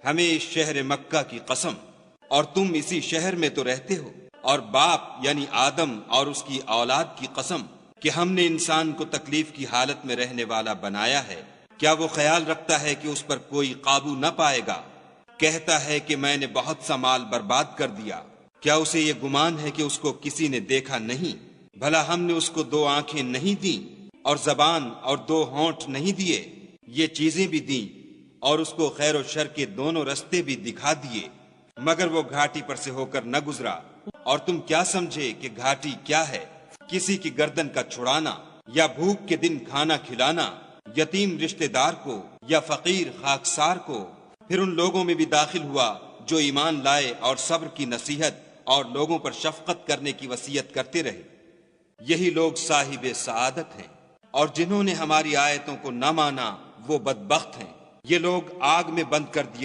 ہمیں اس شہر مکہ کی قسم، اور تم اسی شہر میں تو رہتے ہو، اور باپ یعنی آدم اور اس کی اولاد کی قسم کہ ہم نے انسان کو تکلیف کی حالت میں رہنے والا بنایا ہے، کیا وہ خیال رکھتا ہے کہ اس پر کوئی قابو نہ پائے گا؟ کہتا ہے کہ میں نے بہت سا مال برباد کر دیا، کیا اسے یہ گمان ہے کہ اس کو کسی نے دیکھا نہیں؟ بھلا ہم نے اس کو 2 آنکھیں نہیں دیں، اور زبان اور 2 ہونٹ نہیں دیے؟ یہ چیزیں بھی دیں، اور اس کو خیر و شر کے دونوں رستے بھی دکھا دیے، مگر وہ گھاٹی پر سے ہو کر نہ گزرا۔ اور تم کیا سمجھے کہ گھاٹی کیا ہے؟ کسی کی گردن کا چھڑانا، یا بھوک کے دن کھانا کھلانا، یتیم رشتہ دار کو یا فقیر خاکسار کو۔ پھر ان لوگوں میں بھی داخل ہوا جو ایمان لائے اور صبر کی نصیحت اور لوگوں پر شفقت کرنے کی وصیت کرتے رہے، یہی لوگ صاحب سعادت ہیں۔ اور جنہوں نے ہماری آیتوں کو نہ مانا وہ بدبخت ہیں، یہ لوگ آگ میں بند کر دیے